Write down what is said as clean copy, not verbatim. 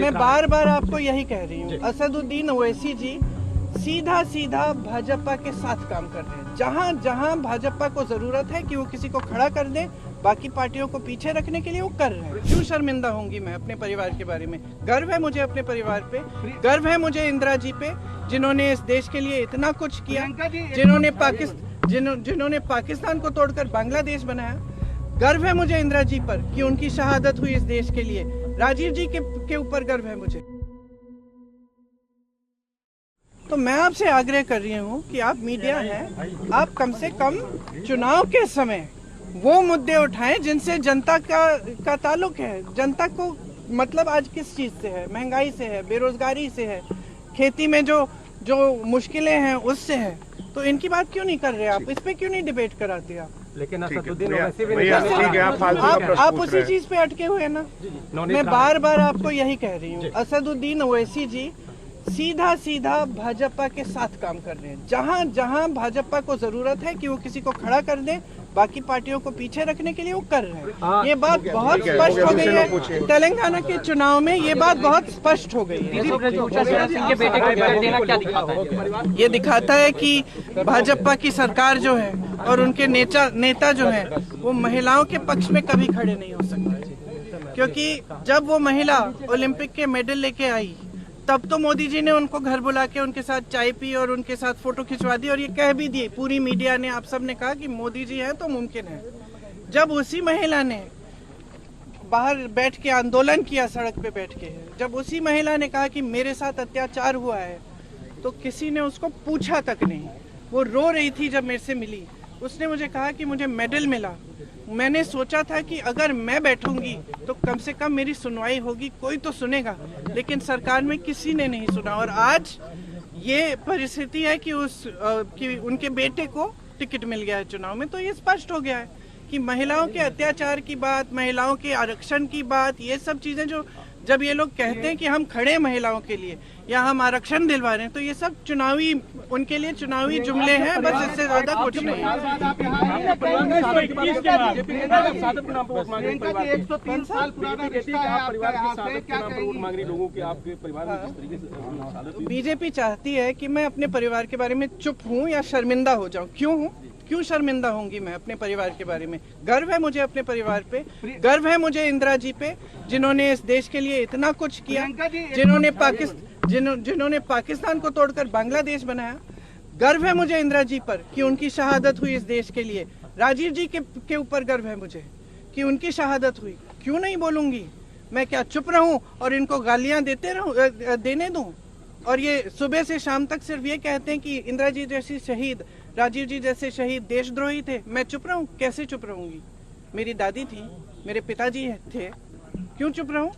मैं बार बार आपको यही कह रही हूँ, असदुद्दीन ओवैसी जी सीधा सीधा भाजपा के साथ काम कर रहे हैं। जहाँ जहाँ भाजपा को जरूरत है कि वो किसी को खड़ा कर दे, बाकी पार्टियों को पीछे रखने के लिए वो कर रहे हैं। क्यों शर्मिंदा होंगी मैं अपने परिवार के बारे में? गर्व है मुझे अपने परिवार पे, गर्व है मुझे इंदिरा जी पे, जिन्होंने इस देश के लिए इतना कुछ किया, जिन्होंने पाकिस्तान को तोड़कर बांग्लादेश बनाया। गर्व है मुझे इंदिरा जी पर कि उनकी शहादत हुई इस देश के लिए। राजीव जी के ऊपर गर्व है मुझे। तो मैं आपसे आग्रह कर रही हूँ कि आप मीडिया हैं, आप कम से कम चुनाव के समय वो मुद्दे उठाएं जिनसे जनता का ताल्लुक है। जनता को मतलब आज किस चीज से है? महंगाई से है, बेरोजगारी से है, खेती में जो मुश्किलें हैं उससे है। तो इनकी बात क्यों नहीं कर रहे आप? इस पे क्यों नहीं डिबेट कराते आप? लेकिन आप उसी चीज पे अटके हुए ना। मैं बार बार आपको यही कह रही हूँ, असदुद्दीन ओवैसी जी सीधा सीधा भाजपा के साथ काम कर रहे हैं। जहाँ जहाँ भाजपा को जरूरत है कि वो किसी को खड़ा कर दे, बाकी पार्टियों को पीछे रखने के लिए वो कर रहे हैं। ये बात बहुत स्पष्ट हो गई है। तेलंगाना के चुनाव में ये बात बहुत स्पष्ट हो गई है। ये दिखाता है कि भाजपा की सरकार जो है और उनके नेता जो है वो महिलाओं के पक्ष में कभी खड़े नहीं हो सकते। क्योंकि जब वो महिला ओलंपिक के मेडल लेके आई, तब तो मोदी जी ने उनको घर बुला के उनके साथ चाय पी और उनके साथ फोटो खिंचवा दी और ये कह भी दिए, पूरी मीडिया ने, आप सब ने कहा कि मोदी जी हैं तो मुमकिन है। जब उसी महिला ने बाहर बैठ के आंदोलन किया, सड़क पे बैठ के, जब उसी महिला ने कहा कि मेरे साथ अत्याचार हुआ है, तो किसी ने उसको पूछा तक नहीं। वो रो रही थी जब मेरे से मिली, उसने मुझे कहा कि मुझे मेडल मिला। मैंने सोचा था कि अगर मैं बैठूंगी तो कम से कम मेरी सुनवाई होगी, कोई तो सुनेगा, लेकिन सरकार में किसी ने नहीं सुना। और आज ये परिस्थिति है कि कि उनके बेटे को टिकट मिल गया है चुनाव में। तो ये स्पष्ट हो गया है कि महिलाओं के अत्याचार की बात, महिलाओं के आरक्षण की बात, ये सब चीजें जो जब ये लोग कहते हैं कि हम खड़े हैं महिलाओं के लिए या हम आरक्षण दिलवा रहे हैं, तो ये सब चुनावी, उनके लिए चुनावी जुमले हैं, बस इससे ज्यादा कुछ नहीं। बीजेपी चाहती है कि मैं अपने परिवार के बारे में चुप हूँ या शर्मिंदा हो जाऊँ। क्यों हूँ? क्यों शर्मिंदा होंगी मैं अपने परिवार के बारे में? गर्व है मुझे अपने परिवार पे, गर्व है मुझे इंदिरा जी पे, जिन्होंने इस देश के लिए इतना कुछ किया, जिन्होंने पाकिस्तान को तोड़कर बांग्लादेश बनाया। गर्व है मुझे इंदिरा जी पर कि उनकी शहादत हुई इस देश के लिए। राजीव जी के ऊपर गर्व है मुझे कि उनकी शहादत हुई। क्यों नहीं बोलूंगी? मैं क्या चुप रहूं और इनको गालियां देने दूं? और ये सुबह से शाम तक सिर्फ ये कहते हैं कि इंदिरा जी जैसी शहीद, राजीव जी जैसे शहीद देशद्रोही थे। मैं चुप रहूं? कैसे चुप रहूंगी? मेरी दादी थी, मेरे पिताजी थे, क्यों चुप रहूं?